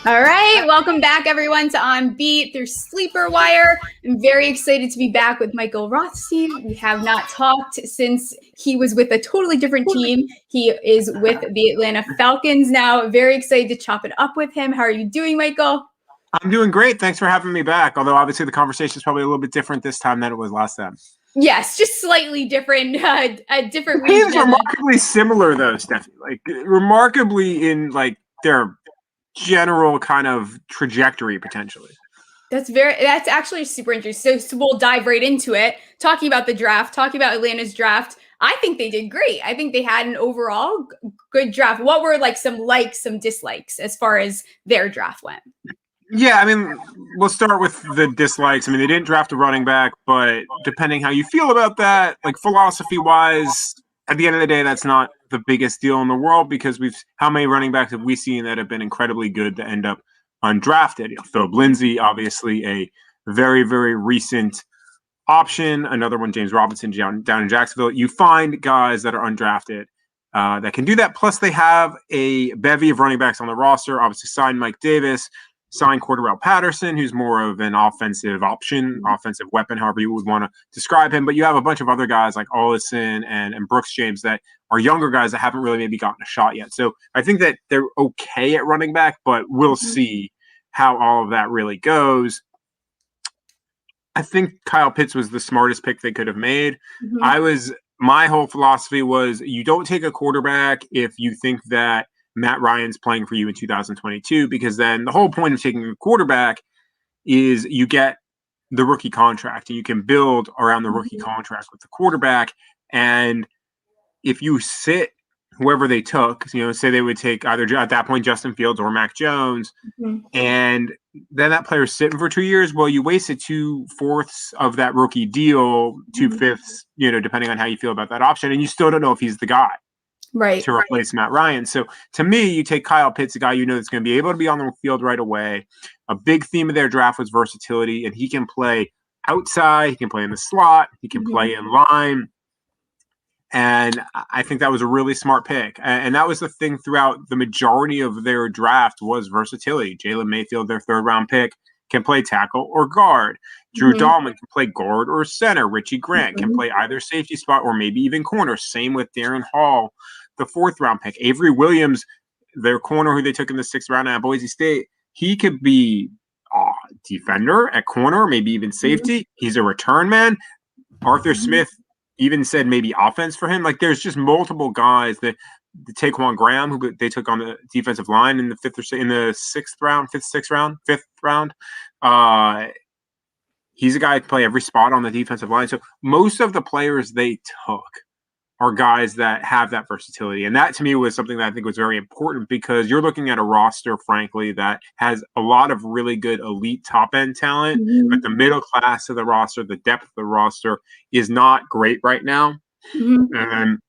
All right, welcome back, everyone, to On Beat through Sleeper Wire. I'm very excited to be back with Michael Rothstein. We have not talked since he was with a totally different team. He is with the Atlanta Falcons now. Very excited to chop it up with him. How are you doing, Michael? I'm doing great. Thanks for having me back. Although obviously the conversation is probably a little bit different this time than it was last time. Yes, just slightly different, a different It is region. remarkably similar though, Stephie. Like remarkably in like their general kind of trajectory potentially. That's actually super interesting. So we'll dive right into it. Talking about the draft, talking about Atlanta's draft. I think they did great. I think they had an overall good draft. What were like some likes, some dislikes as far as their draft went? Yeah, I mean, we'll start with the dislikes. I mean, they didn't draft a running back, but depending how you feel about that, like philosophy-wise, at the end of the day, that's not the biggest deal in the world because how many running backs have we seen that have been incredibly good to end up undrafted? Philip Lindsay, obviously a very, very recent option. Another one, James Robinson, down in Jacksonville. You find guys that are undrafted that can do that. Plus, they have a bevy of running backs on the roster. Obviously, signed Mike Davis, signed Cordarrelle Patterson, who's more of an offensive option, offensive weapon, however you would want to describe him. But you have a bunch of other guys like Ollison and Brooks James that are younger guys that haven't really maybe gotten a shot yet. So I think that they're okay at running back, but we'll see how all of that really goes. I think Kyle Pitts was the smartest pick they could have made. My whole philosophy was you don't take a quarterback if you think that Matt Ryan's playing for you in 2022, because then the whole point of taking a quarterback is you get the rookie contract and you can build around the rookie contract with the quarterback. And if you sit whoever they took, say they would take either at that point Justin Fields or Mac Jones, and then that player's sitting for 2 years. Well, you wasted 2/4 of that rookie deal, 2/5, depending on how you feel about that option, and you still don't know if he's the guy to replace Matt Ryan. So to me, you take Kyle Pitts, a guy that's going to be able to be on the field right away. A big theme of their draft was versatility, and he can play outside, he can play in the slot, he can play in line. And I think that was a really smart pick. And that was the thing throughout the majority of their draft was versatility. Jalen Mayfield, their third-round pick, can play tackle or guard. Drew Dahlman can play guard or center. Richie Grant can play either safety spot or maybe even corner. Same with Darren Hall, the fourth-round pick. Avery Williams, their corner who they took in the sixth round at Boise State, he could be defender at corner, maybe even safety. He's a return man. Arthur Smith even said maybe offense for him. Like there's just multiple guys that Taquan Graham, who they took on the defensive line in the sixth round. He's a guy who can play every spot on the defensive line. So most of the players they took are guys that have that versatility. And that to me was something that I think was very important because you're looking at a roster, frankly, that has a lot of really good elite top end talent, but the middle class of the roster, the depth of the roster is not great right now. And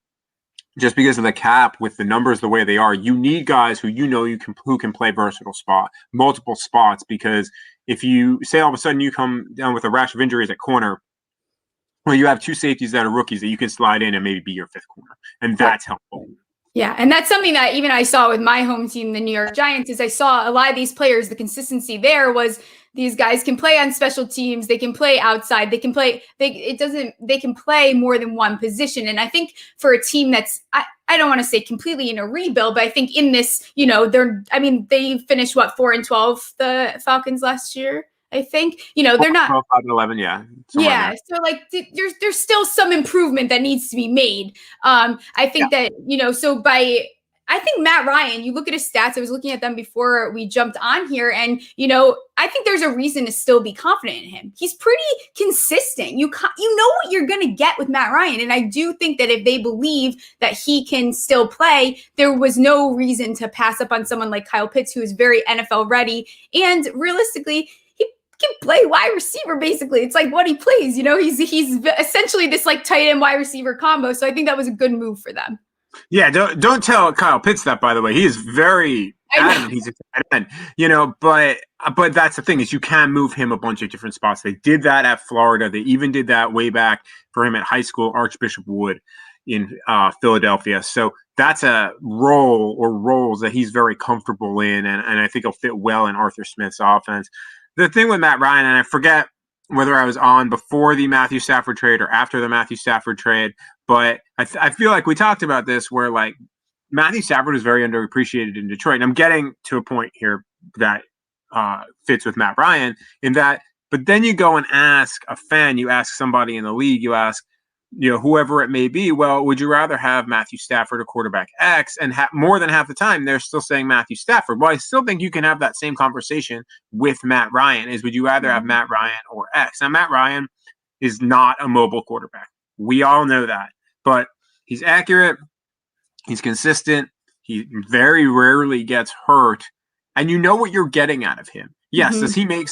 just because of the cap with the numbers the way they are, you need guys who who can play multiple spots, because if you say all of a sudden you come down with a rash of injuries at corner, well, you have two safeties that are rookies that you can slide in and maybe be your fifth corner. And that's helpful. Yeah, and that's something that even I saw with my home team, the New York Giants, is I saw a lot of these players, the consistency there was these guys can play on special teams, they can play outside, they can play more than one position. And I think for a team that's I don't want to say completely in a rebuild, but I think in this, they finished 4-12, the Falcons last year. I think, they're not 11, yeah. Yeah. So there's still some improvement that needs to be made. I think that, I think Matt Ryan, you look at his stats, I was looking at them before we jumped on here, and, I think there's a reason to still be confident in him. He's pretty consistent. You know what you're going to get with Matt Ryan. And I do think that if they believe that he can still play, there was no reason to pass up on someone like Kyle Pitts, who is very NFL ready. And realistically, can play wide receiver. Basically, it's like what he plays. He's essentially this like tight end wide receiver combo. So I think that was a good move for them. Yeah, don't tell Kyle Pitts that, by the way. He is very adamant he's a tight end. But that's the thing, is you can move him a bunch of different spots. They did that at Florida. They even did that way back for him at high school, Archbishop Wood. in Philadelphia. So that's a role or roles that he's very comfortable in, and I think he'll fit well in Arthur Smith's offense. The thing with Matt Ryan, and I forget whether I was on before the Matthew Stafford trade or after the Matthew Stafford trade, but I feel like we talked about this where like Matthew Stafford is very underappreciated in Detroit. And I'm getting to a point here that fits with Matt Ryan in that, but then you go and ask a fan, you ask somebody in the league, you ask, whoever it may be, well, would you rather have Matthew Stafford or quarterback X? And more than half the time, they're still saying Matthew Stafford. Well, I still think you can have that same conversation with Matt Ryan is, would you rather have Matt Ryan or X? Now, Matt Ryan is not a mobile quarterback. We all know that. But he's accurate. He's consistent. He very rarely gets hurt. And you know what you're getting out of him. Yes, does he make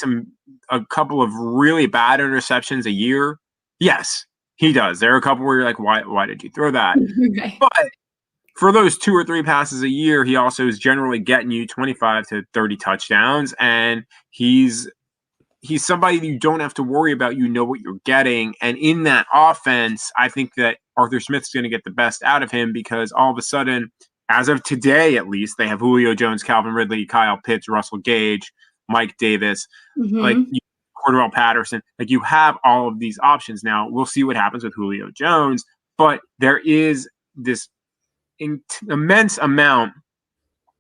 a couple of really bad interceptions a year? Yes. He does. There are a couple where you're like, why did you throw that? Right. But for those 2 or 3 passes a year, he also is generally getting you 25 to 30 touchdowns. And he's somebody you don't have to worry about. You know what you're getting. And in that offense, I think that Arthur Smith's going to get the best out of him because all of a sudden, as of today at least, they have Julio Jones, Calvin Ridley, Kyle Pitts, Russell Gage, Mike Davis, Cordell Patterson. Like you have all of these options now. We'll see what happens with Julio Jones, but there is this immense amount.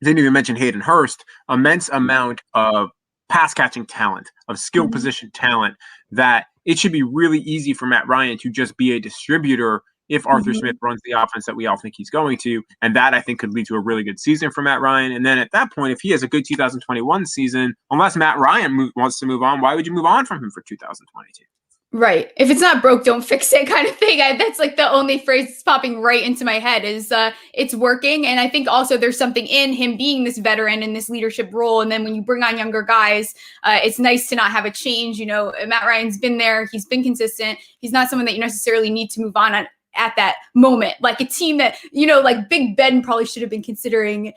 Didn't even mention Hayden Hurst. Immense amount of pass catching talent, of skill position talent. That it should be really easy for Matt Ryan to just be a distributor if Arthur Smith runs the offense that we all think he's going to. And that, I think, could lead to a really good season for Matt Ryan. And then at that point, if he has a good 2021 season, unless Matt Ryan wants to move on, why would you move on from him for 2022? Right. If it's not broke, don't fix it kind of thing. That's like the only phrase that's popping right into my head is it's working. And I think also there's something in him being this veteran in this leadership role. And then when you bring on younger guys, it's nice to not have a change. Matt Ryan's been there. He's been consistent. He's not someone that you necessarily need to move on at that moment, like a team that, like Big Ben probably should have been considering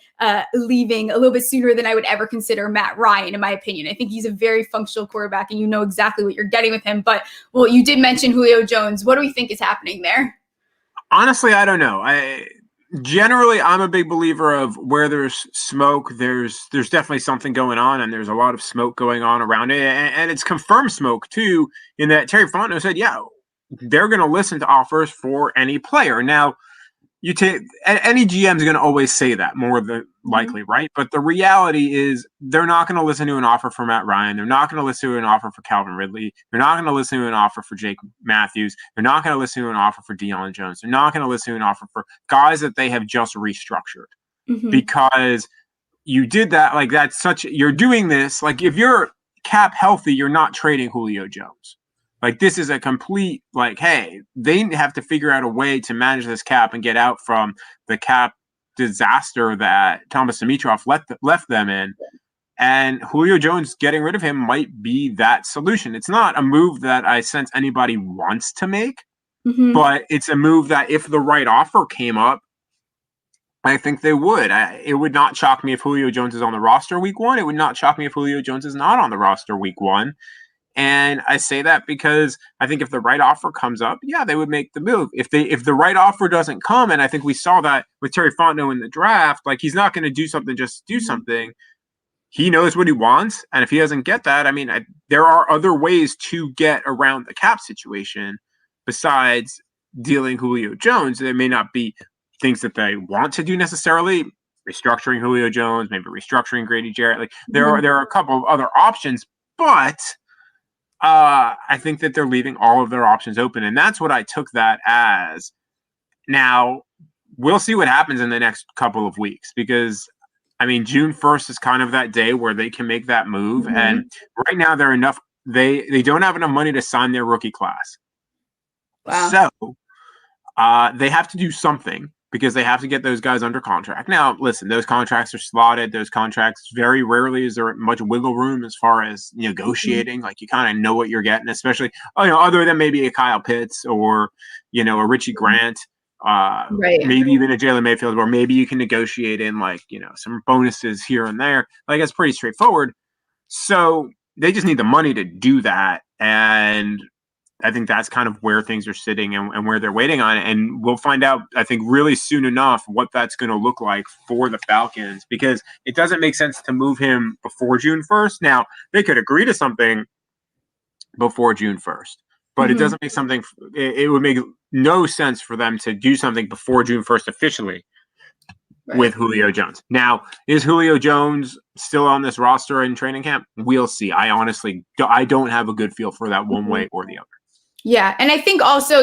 leaving a little bit sooner than I would ever consider Matt Ryan, in my opinion. I think he's a very functional quarterback and you know exactly what you're getting with him. But, well, you did mention Julio Jones. What do we think is happening there? Honestly, I don't know. I'm a big believer of where there's smoke, there's definitely something going on, and there's a lot of smoke going on around it. And it's confirmed smoke, too, in that Terry Fontenot said, yeah, they're going to listen to offers for any player. Now, any GM is going to always say that more than likely, right? But the reality is they're not going to listen to an offer for Matt Ryan. They're not going to listen to an offer for Calvin Ridley. They're not going to listen to an offer for Jake Matthews. They're not going to listen to an offer for Deion Jones. They're not going to listen to an offer for guys that they have just restructured because you did that. Like you're doing this. Like if you're cap healthy, you're not trading Julio Jones. Like this is a complete, hey, they have to figure out a way to manage this cap and get out from the cap disaster that Thomas Dimitroff left them in. And Julio Jones getting rid of him might be that solution. It's not a move that I sense anybody wants to make, but it's a move that if the right offer came up, I think they would. It would not shock me if Julio Jones is on the roster week 1. It would not shock me if Julio Jones is not on the roster week 1. And I say that because I think if the right offer comes up, yeah, they would make the move. If the right offer doesn't come, and I think we saw that with Terry Fontenot in the draft, like he's not going to do something just to do something. He knows what he wants, and if he doesn't get that, there are other ways to get around the cap situation besides dealing Julio Jones. There may not be things that they want to do necessarily, restructuring Julio Jones, maybe restructuring Grady Jarrett. Like there are a couple of other options, but I think that they're leaving all of their options open, and that's what I took that as. Now, we'll see what happens in the next couple of weeks because, June 1st is kind of that day where they can make that move, and right now they don't have enough money to sign their rookie class. Wow. So they have to do something because they have to get those guys under contract. Now, listen, those contracts are slotted. Those contracts, very rarely is there much wiggle room as far as negotiating. Like you kind of know what you're getting, especially, other than maybe a Kyle Pitts or, a Richie Grant, maybe even a Jalen Mayfield, or maybe you can negotiate in some bonuses here and there. Like it's pretty straightforward. So they just need the money to do that. And I think that's kind of where things are sitting and where they're waiting on it. And we'll find out, I think, really soon enough what that's going to look like for the Falcons, because it doesn't make sense to move him before June 1st. Now, they could agree to something before June 1st, but it doesn't make something, it would make no sense for them to do something before June 1st officially with Julio Jones. Now, is Julio Jones still on this roster in training camp? We'll see. I honestly, I don't have a good feel for that one way or the other. Yeah. And I think also,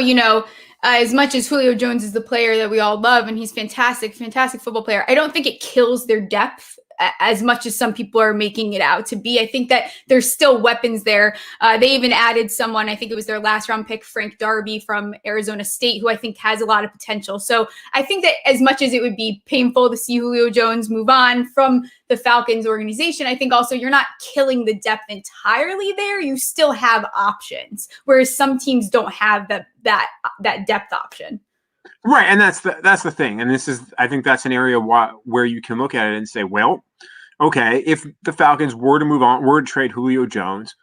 as much as Julio Jones is the player that we all love, and he's fantastic football player, I don't think it kills their depth as much as some people are making it out to be. I think that there's still weapons there. They even added someone, I think it was their last round pick, Frank Darby from Arizona State, who I think has a lot of potential. So I think that as much as it would be painful to see Julio Jones move on from the Falcons organization, I think also you're not killing the depth entirely there. You still have options, whereas some teams don't have that depth option. Right, and that's the thing, and I think that's an area where you can look at it and say, well, okay, if the Falcons were to move on, were to trade Julio Jones,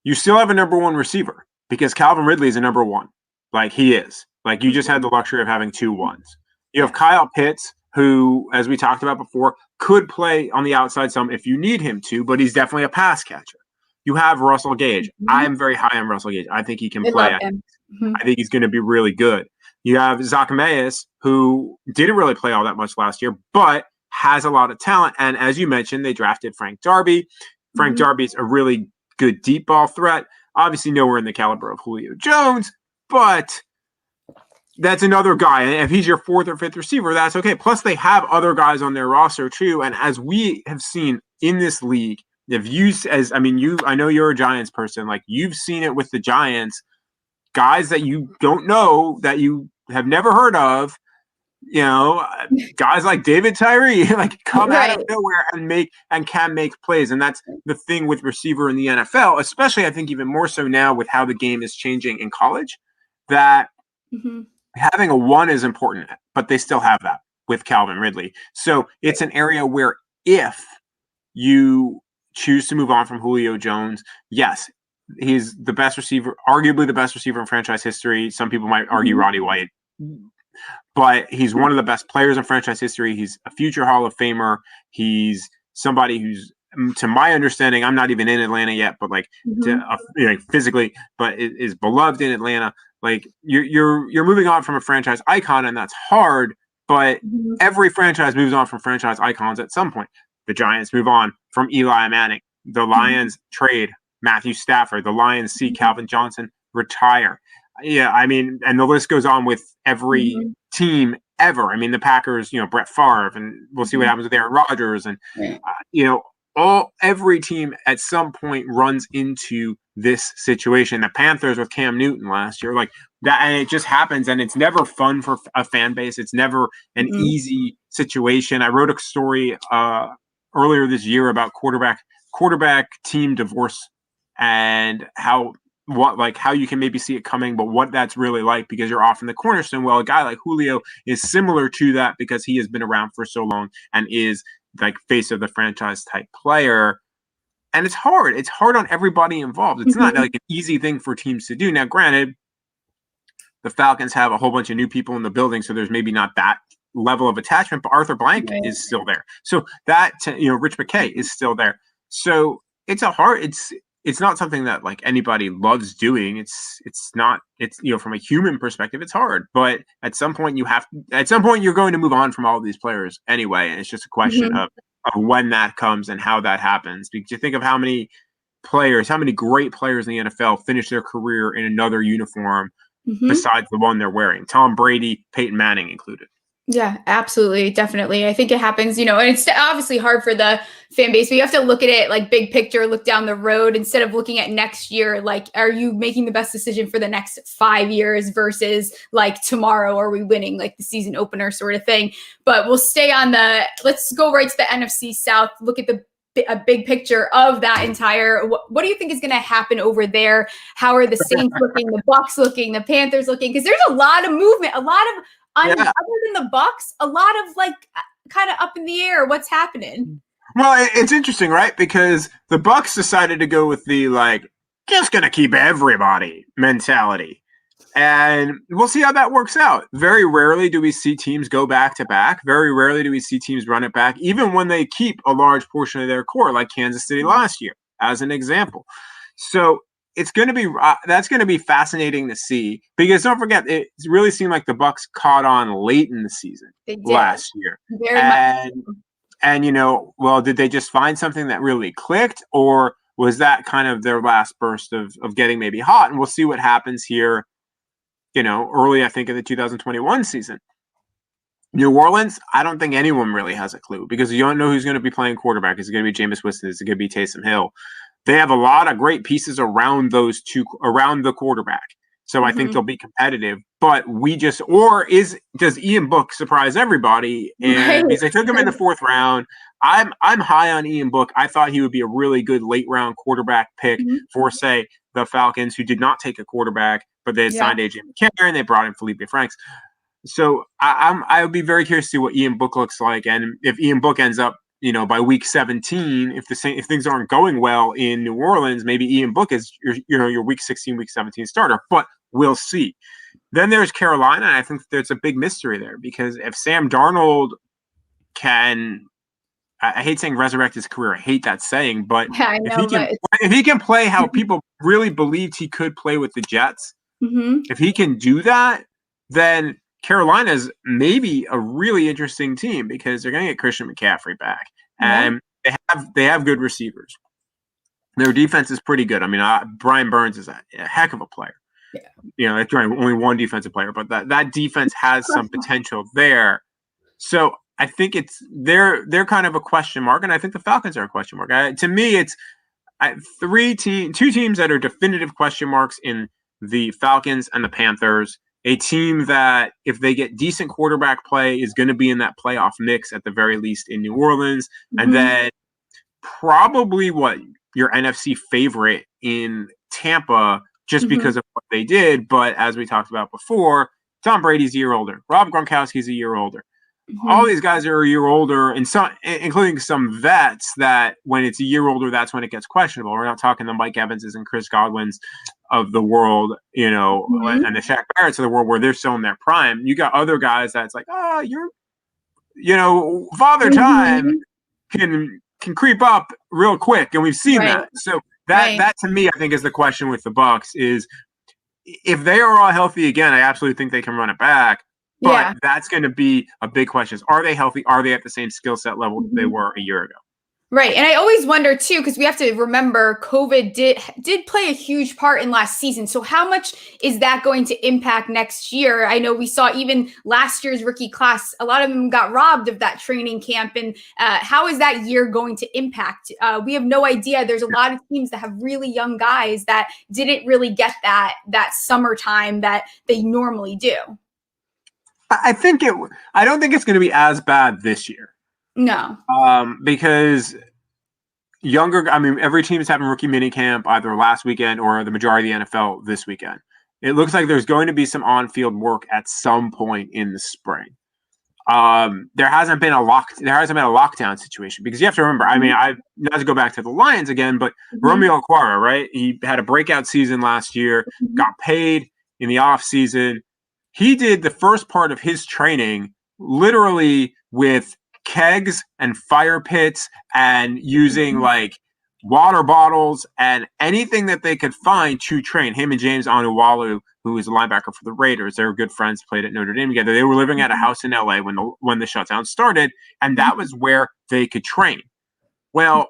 you still have a number one receiver, because Calvin Ridley is a number one, like he is. Like, you just had the luxury of having 2 ones. You have Kyle Pitts, who, as we talked about before, could play on the outside some if you need him to, but he's definitely a pass catcher. You have Russell Gage. I am very high on Russell Gage. I think he can play. I think he's going to be really good. You have Zacchaeus, who didn't really play all that much last year, but has a lot of talent. And as you mentioned, they drafted Frank Darby. Frank Darby's a really good deep ball threat. Obviously, nowhere in the caliber of Julio Jones, but that's another guy. And if he's your 4th or 5th receiver, that's okay. Plus, they have other guys on their roster too. And as we have seen in this league, I know you're a Giants person. Like, you've seen it with the Giants. Guys that you don't know, that you have never heard of, guys like David Tyree, like, come out of nowhere and can make plays. And that's the thing with receiver in the NFL, especially I think even more so now with how the game is changing in college, that having a 1 is important, but they still have that with Calvin Ridley. So it's an area where if you choose to move on from Julio Jones, yes, he's the best receiver, arguably the best receiver in franchise history. Some people might argue Roddy White, but he's one of the best players in franchise history. He's a future Hall of Famer. He's somebody who's, to my understanding, I'm not even in Atlanta yet, but physically, but is beloved in Atlanta. Like, you're moving on from a franchise icon, and that's hard. But every franchise moves on from franchise icons at some point. The Giants move on from Eli Manning. The Lions trade Matthew Stafford. The Lions see Calvin Johnson retire. Yeah, I mean, and the list goes on with every team ever. I mean, the Packers, Brett Favre, and we'll see what happens with Aaron Rodgers, and every team at some point runs into this situation. The Panthers with Cam Newton last year, like that, and it just happens, and it's never fun for a fan base. It's never an easy situation. I wrote a story earlier this year about quarterback team divorce, and how you can maybe see it coming, but what that's really like, because you're often the cornerstone. Well, a guy like Julio is similar to that, because he has been around for so long and is like face of the franchise type player. And it's hard. It's hard on everybody involved. It's not like an easy thing for teams to do. Now, granted, the Falcons have a whole bunch of new people in the building, so there's maybe not that level of attachment, but Arthur Blank is still there. So that, Rich McKay is still there. So it's not something that like anybody loves doing. It's from a human perspective, it's hard, but at some point you're going to move on from all of these players anyway. And it's just a question of when that comes and how that happens. Because you think of how many great players in the NFL finish their career in another uniform besides the one they're wearing. Tom Brady, Peyton Manning included. Yeah, absolutely. Definitely. I think it happens, and it's obviously hard for the fan base, but you have to look at it like big picture, look down the road instead of looking at next year. Like, are you making the best decision for the next 5 years versus like tomorrow? Are we winning like the season opener sort of thing? But we'll stay on let's go right to the NFC South, look at a big picture of that entire, what do you think is going to happen over there? How are the Saints looking, the Bucs looking, the Panthers looking? Because there's a lot of movement, other than the Bucs, a lot of like kind of up in the air. What's happening? Well, it's interesting, right? Because the Bucs decided to go with the like just going to keep everybody mentality. And we'll see how that works out. Very rarely do we see teams go back to back. Very rarely do we see teams run it back, even when they keep a large portion of their core, like Kansas City last year, as an example. So it's going to be that's going to be fascinating to see, because don't forget, it really seemed like the Bucs caught on late in the season last year. And you know, well, did they just find something that really clicked, or was that kind of their last burst of getting maybe hot? And we'll see what happens here, you know, early, I think, in the 2021 season. New Orleans, I don't think anyone really has a clue, because you don't know who's going to be playing quarterback. Is it going to be Jameis Winston? Is it going to be Taysom Hill? They have a lot of great pieces around around the quarterback. So I think they'll be competitive. But does Ian Book surprise everybody? And because they took him in the 4th round, I'm high on Ian Book. I thought he would be a really good late round quarterback pick for, say, the Falcons, who did not take a quarterback, but they had signed AJ McCarron. They brought in Felipe Franks. So I would be very curious to see what Ian Book looks like, and if Ian Book ends up, you know, by week 17, if things aren't going well in New Orleans, maybe Ian Book is your week 16, week 17 starter. But we'll see. Then there's Carolina, and I think there's a big mystery there, because if Sam Darnold can, I hate saying resurrect his career, I hate that saying, but if he can play how people really believed he could play with the Jets, if he can do that, then Carolina's maybe a really interesting team, because they're going to get Christian McCaffrey back, and they have good receivers. Their defense is pretty good. I mean, Brian Burns is a heck of a player. Yeah. You know, it's only one defensive player, but that defense has some potential there. So I think they're kind of a question mark, and I think the Falcons are a question mark. To me, it's two teams that are definitive question marks in the Falcons and the Panthers. A team that, if they get decent quarterback play, is going to be in that playoff mix at the very least in New Orleans. And then probably your NFC favorite in Tampa, just because of what they did. But as we talked about before, Tom Brady's a year older. Rob Gronkowski's a year older. All these guys are a year older, and some, including some vets, that when it's a year older, that's when it gets questionable. We're not talking the Mike Evanses and Chris Godwins of the world, you know, and the Shaq Barretts of the world, where they're still in their prime. You got other guys that's like, Father Time can creep up real quick, and we've seen that. So that to me, I think, is the question with the Bucs, is if they are all healthy again, I absolutely think they can run it back. But that's going to be a big question. Are they healthy? Are they at the same skill set level they were a year ago? Right. And I always wonder, too, because we have to remember COVID did play a huge part in last season. So how much is that going to impact next year? I know we saw even last year's rookie class, a lot of them got robbed of that training camp. And how is that year going to impact? We have no idea. There's a lot of teams that have really young guys that didn't really get that summertime that they normally do. I don't think it's going to be as bad this year. No. Because every team is having rookie minicamp either last weekend or the majority of the NFL this weekend. It looks like there's going to be some on-field work at some point in the spring. There hasn't been a lockdown situation, because you have to remember, not to go back to the Lions again, but Romeo Okwara, right? He had a breakout season last year, got paid in the off season. He did the first part of his training literally with kegs and fire pits and using like water bottles and anything that they could find to train. Him and James Onuwalu, who is a linebacker for the Raiders, they were good friends, played at Notre Dame together. They were living at a house in LA when the shutdown started, and that was where they could train. Well,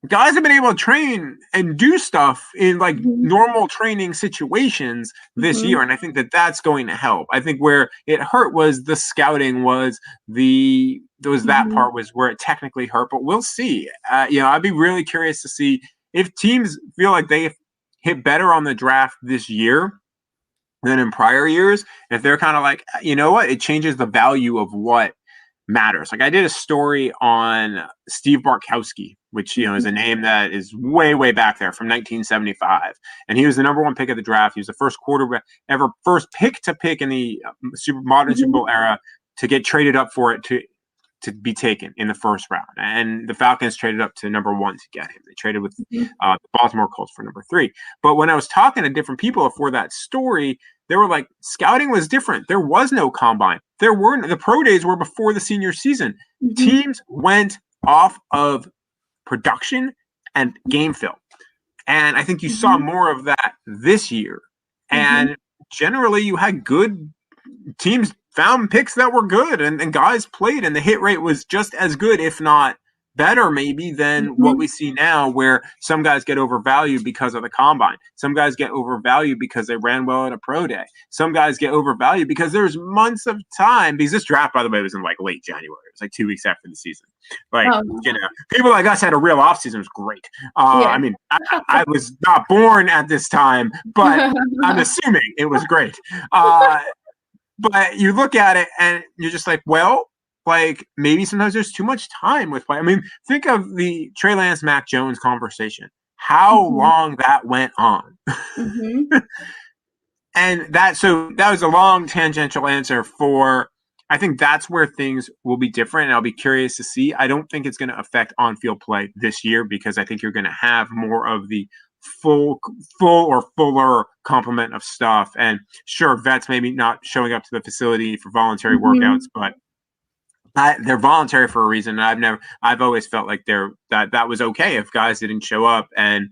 guys have been able to train and do stuff in like normal training situations this year. And I think that's going to help. I think where it hurt was the scouting that part was where it technically hurt, but we'll see. I'd be really curious to see if teams feel like they hit better on the draft this year than in prior years. If they're kind of like, you know what, it changes the value of what matters. Like I did a story on Steve Bartkowski, which, is a name that is way, way back there from 1975. And he was the number one pick of the draft. He was the first quarterback ever, first pick to pick in the modern Super Bowl era to get traded up for it to to be taken in the first round. And the Falcons traded up to number 1 to get him. They traded with the Baltimore Colts for number 3. But when I was talking to different people for that story, they were like, scouting was different. There was no combine. The pro days were before the senior season. Teams went off of production and game film. And I think you saw more of that this year. And generally you had good teams found picks that were good and guys played, and the hit rate was just as good, if not better maybe, than what we see now, where some guys get overvalued because of the combine. Some guys get overvalued because they ran well at a pro day. Some guys get overvalued because there's months of time, because this draft, by the way, was in like late January. It was like 2 weeks after the season. Like, people like us had a real offseason. It was great. I mean, I was not born at this time, but I'm assuming it was great. But you look at it and you're just like, well, like maybe sometimes there's too much time with play. I mean, think of the Trey Lance, Mac Jones conversation, how long that went on. And that was a long tangential answer for, I think that's where things will be different. And I'll be curious to see. I don't think it's going to affect on-field play this year, because I think you're going to have more of the full or fuller complement of stuff. And sure, vets maybe not showing up to the facility for voluntary workouts, but they're voluntary for a reason. I've always felt like that was okay if guys didn't show up. And,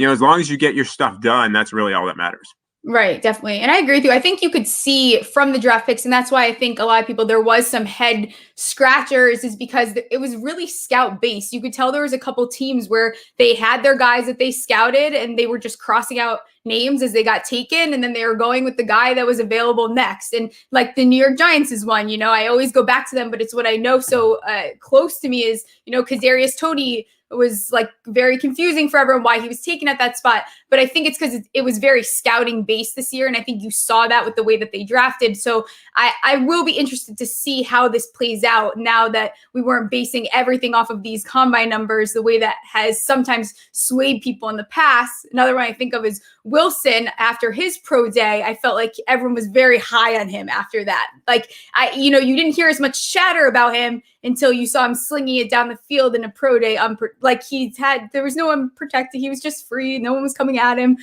as long as you get your stuff done, that's really all that matters. Right, definitely. And I agree with you. I think you could see from the draft picks, and that's why I think a lot of people, there was some head scratchers, is because it was really scout based. You could tell there was a couple teams where they had their guys that they scouted and they were just crossing out names as they got taken, and then they were going with the guy that was available next. And like the New York Giants is one, I always go back to them, but it's what I know so close to me is, Kadarius Toney was like very confusing for everyone why he was taken at that spot. But I think it's because it was very scouting based this year. And I think you saw that with the way that they drafted. So I will be interested to see how this plays out now that we weren't basing everything off of these combine numbers the way that has sometimes swayed people in the past. Another one I think of is Wilson. After his pro day, I felt like everyone was very high on him after that. Like, you didn't hear as much chatter about him until you saw him slinging it down the field in a pro day. There was no one protected. He was just free. No one was coming at him.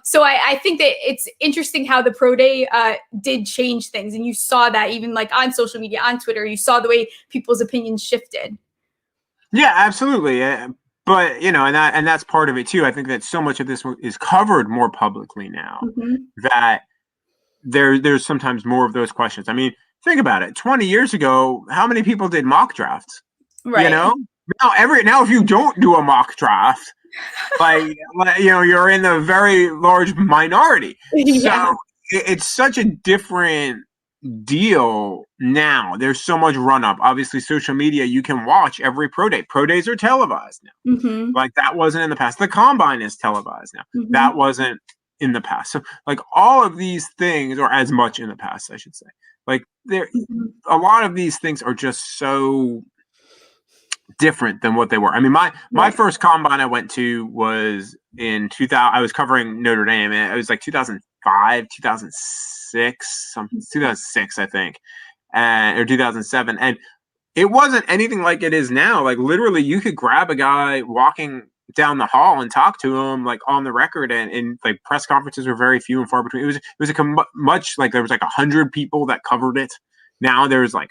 So I think that it's interesting how the pro day did change things. And you saw that even like on social media, on Twitter, you saw the way people's opinions shifted. Yeah, absolutely. But, and that's part of it too. I think that so much of this is covered more publicly now that there's sometimes more of those questions. I mean, think about it. 20 years ago, how many people did mock drafts? Right. Now if you don't do a mock draft, you're in a very large minority. So it's such a different deal now. There's so much run up. Obviously, social media, you can watch every pro day. Pro days are televised now. Like that wasn't in the past. The combine is televised now. That wasn't in the past. So like all of these things, or as much in the past, I should say. Like a lot of these things are just so different than what they were. I mean, my first combine I went to was in 2000. I was covering Notre Dame, and it was like 2005, 2006, 2006, I think, or 2007. And it wasn't anything like it is now. Like literally, you could grab a guy walking down the hall and talk to him like on the record, and like press conferences were very few and far between. It was like much like there was like 100 people that covered it. Now there's like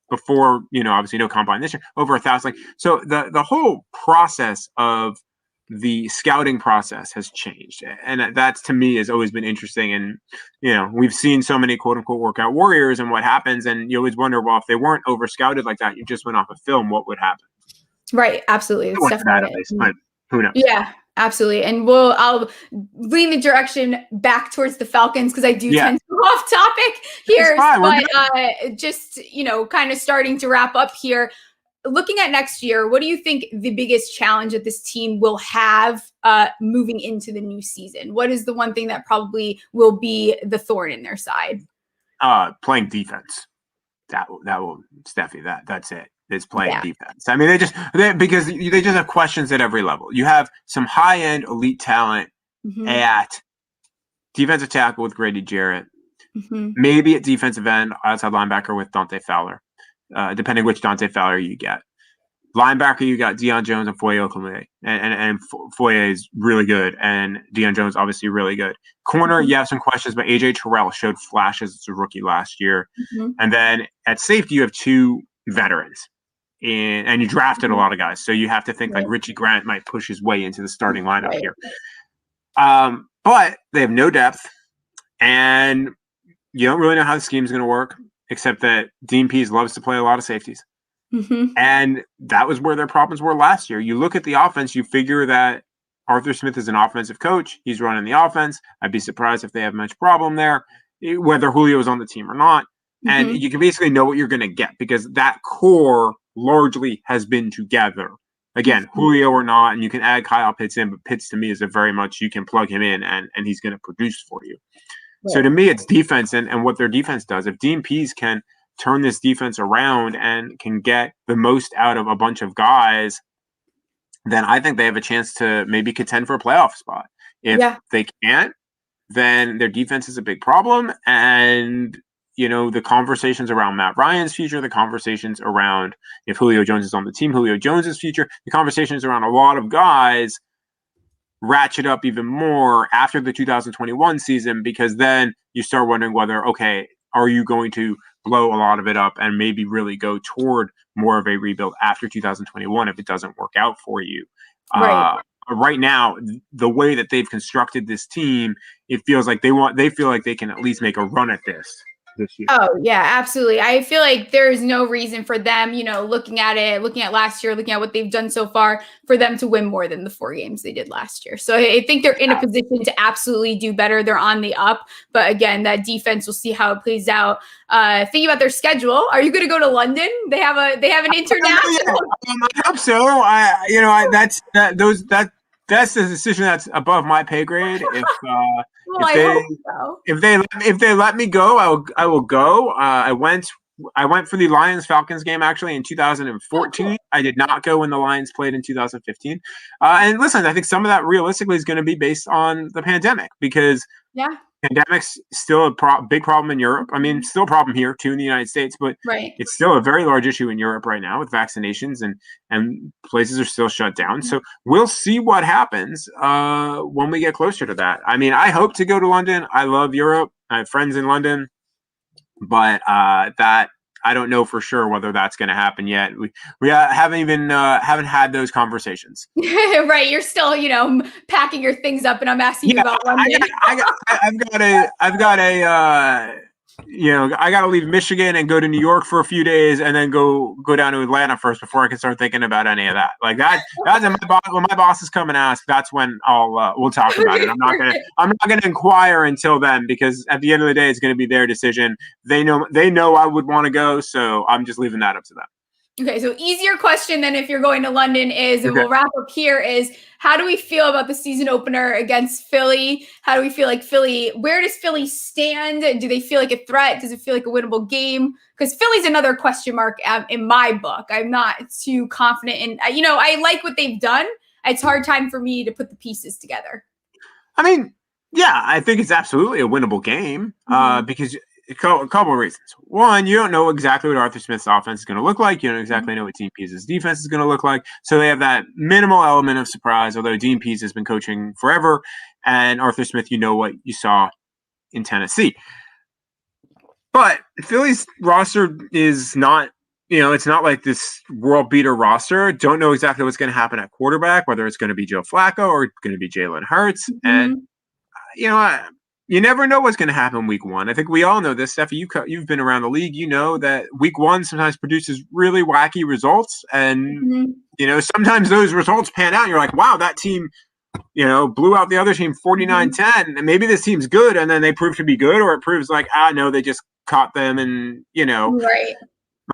before, obviously no combine this year, over 1,000. So the whole process of the scouting process has changed. And that to me has always been interesting. And, we've seen so many quote unquote workout warriors and what happens. And you always wonder, well, if they weren't over scouted like that, you just went off a film, what would happen? Right. Absolutely. It's definitely at least, but who knows? Yeah. Absolutely. And I'll lean the direction back towards the Falcons because I do tend to go off topic here. But just, kind of starting to wrap up here. Looking at next year, what do you think the biggest challenge that this team will have moving into the new season? What is the one thing that probably will be the thorn in their side? Playing defense. That will, Stephie, that's it. Is playing defense. I mean, because they just have questions at every level. You have some high-end elite talent at defensive tackle with Grady Jarrett, maybe at defensive end, outside linebacker with Dante Fowler. depending which Dante Fowler you get. Linebacker, you got Deion Jones and Foye Okunle. And Foye is really good, and Deion Jones obviously really good. Corner, you have some questions, but AJ Terrell showed flashes as a rookie last year. Mm-hmm. And then at safety, you have two veterans. And you drafted a lot of guys. So you have to think like Richie Grant might push his way into the starting lineup here. But they have no depth, and you don't really know how the scheme is going to work, except that Dean Pease loves to play a lot of safeties. Mm-hmm. And that was where their problems were last year. You look at the offense, you figure that Arthur Smith is an offensive coach. He's running the offense. I'd be surprised if they have much problem there, whether Julio is on the team or not. Mm-hmm. And you can basically know what you're going to get because that core largely has been together. Again, mm-hmm. Julio or not, and you can add Kyle Pitts in, but Pitts to me is a very much you can plug him in and he's going to produce for you. Right. So to me, it's defense and what their defense does. If Dean Pease can turn this defense around and can get the most out of a bunch of guys, then I think they have a chance to maybe contend for a playoff spot. If they can't, then their defense is a big problem. And, you know, the conversations around Matt Ryan's future, the conversations around if Julio Jones is on the team, Julio Jones's future, the conversations around a lot of guys ratchet up even more after the 2021 season, because then you start wondering whether, okay, are you going to blow a lot of it up and maybe really go toward more of a rebuild after 2021 if it doesn't work out for you? Right now, the way that they've constructed this team, it feels like they feel like they can at least make a run at this year. Oh, yeah, absolutely. I feel like there is no reason for them, you know, looking at last year, looking at what they've done so far, for them to win more than the 4 games they did last year. So I think they're in a position to absolutely do better. They're on the up. But again, that defense, we'll see how it plays out. Thinking about their schedule, are you going to go to London? They have an international. I hope so. That's the decision that's above my pay grade. If they let me go, I will go. I went for the Lions Falcons game actually in 2014. I did not go when the Lions played in 2015. And listen, I think some of that realistically is going to be based on the pandemic because pandemic's still a big problem in Europe. I mean, still a problem here too in the United States, but it's still a very large issue in Europe right now with vaccinations and places are still shut down. So we'll see what happens when we get closer to that. I mean, I hope to go to London. I love Europe. I have friends in London, but that I don't know for sure whether that's going to happen yet. We haven't had those conversations. Right, you're still, you know, packing your things up, and I'm asking you about London. I've got to leave Michigan and go to New York for a few days, and then go down to Atlanta first before I can start thinking about any of that. Like that's when my bosses come and ask. That's when we'll talk about it. I'm not gonna inquire until then because at the end of the day, it's going to be their decision. They know I would want to go, so I'm just leaving that up to them. Okay, so easier question than if you're going to London is, and we'll wrap up here, is how do we feel about the season opener against Philly? How do we feel like Philly, where does Philly stand? Do they feel like a threat? Does it feel like a winnable game? Because Philly's another question mark in my book. I'm not too confident in, I like what they've done. It's a hard time for me to put the pieces together. I mean, yeah, I think it's absolutely a winnable game because a couple of reasons. One, you don't know exactly what Arthur Smith's offense is going to look like. You don't exactly know what Dean Pease's defense is going to look like. So they have that minimal element of surprise, although Dean Pease has been coaching forever. And Arthur Smith, you know what you saw in Tennessee. But Philly's roster is not, it's not like this world beater roster. Don't know exactly what's going to happen at quarterback, whether it's going to be Joe Flacco or going to be Jalen Hurts. And, you never know what's going to happen week one. I think we all know this, Stephie. You've been around the league. You know that week one sometimes produces really wacky results. And, sometimes those results pan out. And you're like, wow, that team, blew out the other team 49-10. And maybe this team's good. And then they prove to be good. Or it proves like, no, they just caught them. And, right.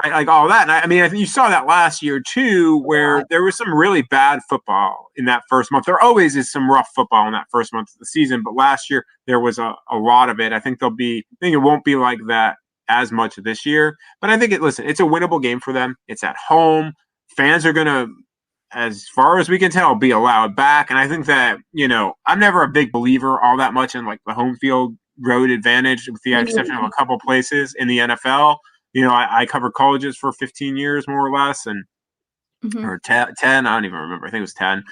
Like all that. And I think you saw that last year too, where there was some really bad football in that first month. There always is some rough football in that first month of the season, but last year there was a lot of it. I think it won't be like that as much this year, but I think it's a winnable game for them. It's at home. Fans are going to, as far as we can tell, be allowed back. And I think that, I'm never a big believer all that much in like the home field road advantage with the exception of a couple places in the NFL. I covered colleges for 15 years, more or less, and or 10, I don't even remember. I think it was 10.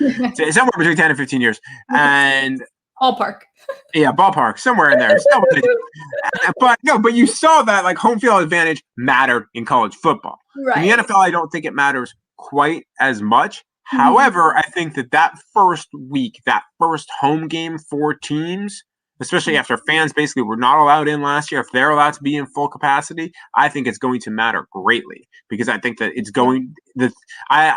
Somewhere between 10 and 15 years. And ballpark. Yeah, ballpark, somewhere in there. But you saw that like home field advantage mattered in college football. Right. In the NFL, I don't think it matters quite as much. However, I think that first week, that first home game for teams, especially after fans basically were not allowed in last year, if they're allowed to be in full capacity, I think it's going to matter greatly, because I think that it's going I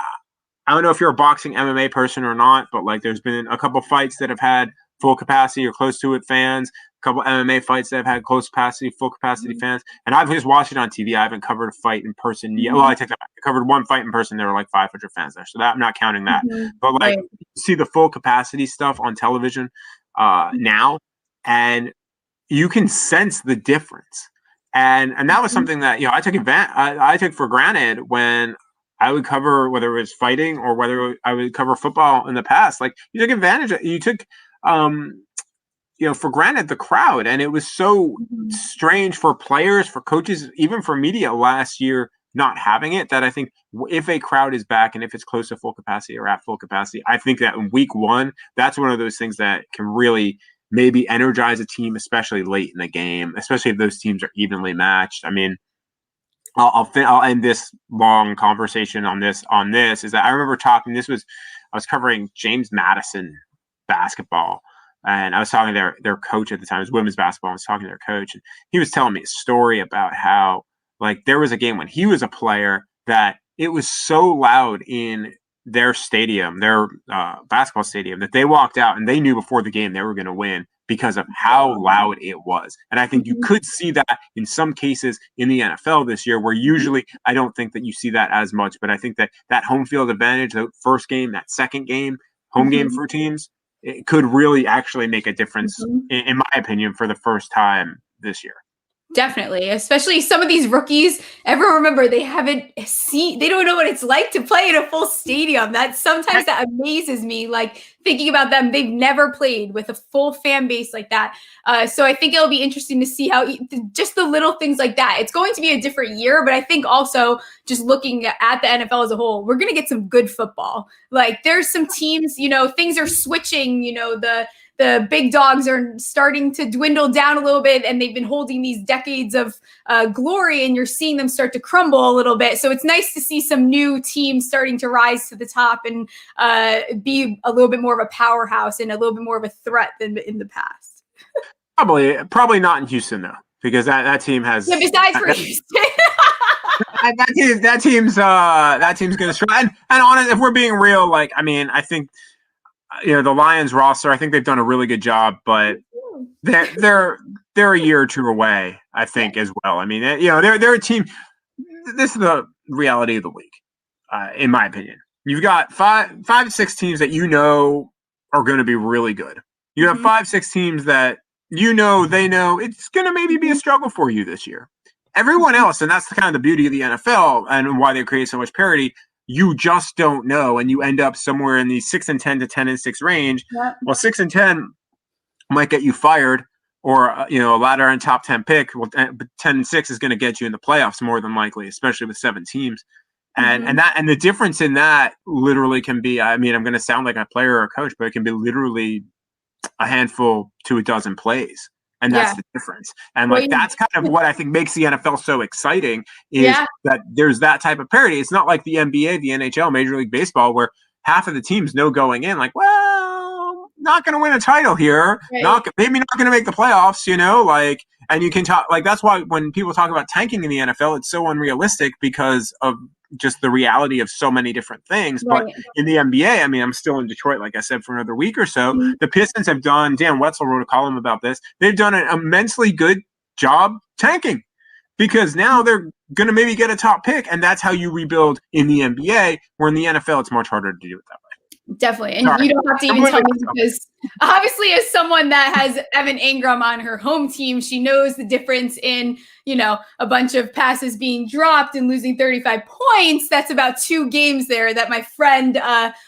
don't know if you're a boxing MMA person or not, but like there's been a couple fights that have had full capacity or close to it fans, a couple MMA fights that have had close capacity, full capacity fans. And I've just watched it on TV. I haven't covered a fight in person yet. Well, I covered one fight in person. There were like 500 fans there. So I'm not counting that. But like see the full capacity stuff on television now, and you can sense the difference. And that was something that, I took for granted when I would cover, whether it was fighting or whether I would cover football in the past. Like you took advantage of, you took, for granted the crowd. And it was so strange for players, for coaches, even for media last year, not having it, that I think if a crowd is back and if it's close to full capacity or at full capacity, I think that in week one, that's one of those things that can really maybe energize a team, especially late in the game, especially if those teams are evenly matched. I mean, I'll end this long conversation on this is that I remember I was covering James Madison basketball, and I was talking to their coach at the time. It was women's basketball. I was talking to their coach, and he was telling me a story about how like there was a game when he was a player that it was so loud in their stadium, their basketball stadium, that they walked out and they knew before the game they were going to win because of how loud it was. And I think you could see that in some cases in the NFL this year, where usually I don't think that you see that as much. But I think that home field advantage, the first game, that second game, home game for teams, it could really actually make a difference, in my opinion, for the first time this year. Definitely, especially some of these rookies. Everyone remember they don't know what it's like to play in a full stadium. That amazes me. Like thinking about them, they've never played with a full fan base like that. So I think it'll be interesting to see how just the little things like that. It's going to be a different year, but I think also just looking at the NFL as a whole, we're going to get some good football. Like there's some teams, things are switching, the big dogs are starting to dwindle down a little bit, and they've been holding these decades of glory, and you're seeing them start to crumble a little bit. So it's nice to see some new teams starting to rise to the top and be a little bit more of a powerhouse and a little bit more of a threat than in the past. Probably not in Houston though, because that team has. Yeah, besides for Houston. that team's going to struggle. And honest, if we're being real, like I think. The Lions roster, I think they've done a really good job, but they're a year or two away, I think, as well. I mean, they're a team. This is the reality of the league, in my opinion. You've got 5 to 6 teams that are going to be really good. You have 5, 6 teams that they know it's going to maybe be a struggle for you this year. Everyone else, and that's the kind of the beauty of the NFL and why they create so much parity. You just don't know, and you end up somewhere in the 6-10 to 10-6 range. Yep. Well, 6-10 might get you fired, or a latter and top 10 pick. Well, 10-6 is going to get you in the playoffs more than likely, especially with 7 teams. And the difference in that literally can be. I mean, I'm going to sound like a player or a coach, but it can be literally a handful to a dozen plays. And that's the difference. And that's kind of what I think makes the NFL so exciting is that there's that type of parity. It's not like the NBA, the NHL, Major League Baseball, where half of the teams know going in, like, well, not going to win a title here. Right. Maybe not going to make the playoffs, and you can talk, like, that's why when people talk about tanking in the NFL, it's so unrealistic because of just the reality of so many different things. Right. But in the NBA, I mean, I'm still in Detroit, like I said, for another week or so. The Pistons have done, Dan Wetzel wrote a column about this. They've done an immensely good job tanking because now they're going to maybe get a top pick. And that's how you rebuild in the NBA, where in the NFL, it's much harder to do it that way. Definitely. And you don't have to even tell me, because obviously as someone that has Evan Ingram on her home team, she knows the difference in, a bunch of passes being dropped and losing 35 points. That's about 2 games there that my friend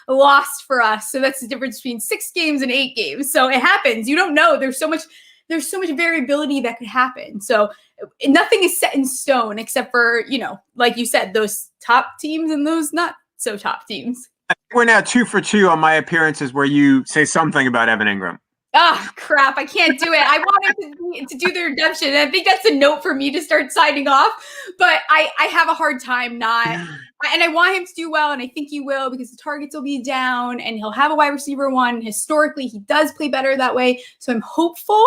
lost for us. So that's the difference between 6 games and 8 games. So it happens. You don't know. There's so much there's so much variability that could happen. So nothing is set in stone except for, like you said, those top teams and those not so top teams. We're now 2 for 2 on my appearances where you say something about Evan Ingram. Oh, crap. I can't do it. I wanted to do the redemption. And I think that's a note for me to start signing off. But I have a hard time not. And I want him to do well. And I think he will, because the targets will be down and he'll have a wide receiver one. Historically, he does play better that way. So I'm hopeful.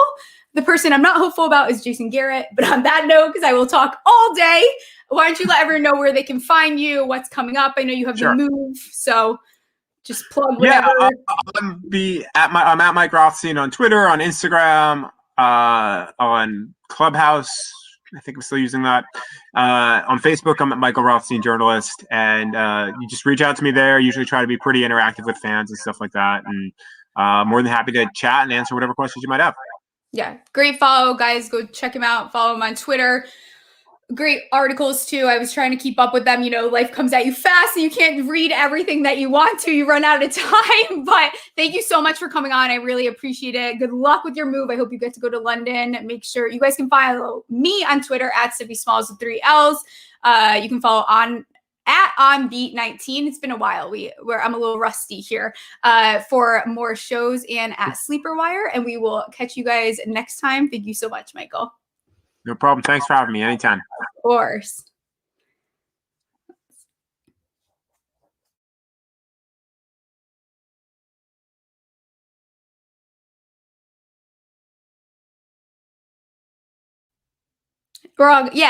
The person I'm not hopeful about is Jason Garrett. But on that note, because I will talk all day, why don't you let everyone know where they can find you, what's coming up? I know you have the move. So just plug whatever. Yeah, I'm at Mike Rothstein on Twitter, on Instagram, on Clubhouse. I think I'm still using that. On Facebook, I'm at Michael Rothstein Journalist, and you just reach out to me there. I usually try to be pretty interactive with fans and stuff like that, and more than happy to chat and answer whatever questions you might have. Yeah, great follow, guys. Go check him out. Follow him on Twitter. Great articles too. I was trying to keep up with them. Life comes at you fast and you can't read everything that you want to. You run out of time. But thank you so much for coming on. I really appreciate it. Good luck with your move. I hope you get to go to London. Make sure you guys can follow me on Twitter at Stephie Smalls with 3 L's. You can follow at OnBeat19. It's been a while. I'm a little rusty here for more shows, and at Sleeper Wire. And we will catch you guys next time. Thank you so much, Michael. No problem. Thanks for having me. Anytime. Of course. We're all, yeah.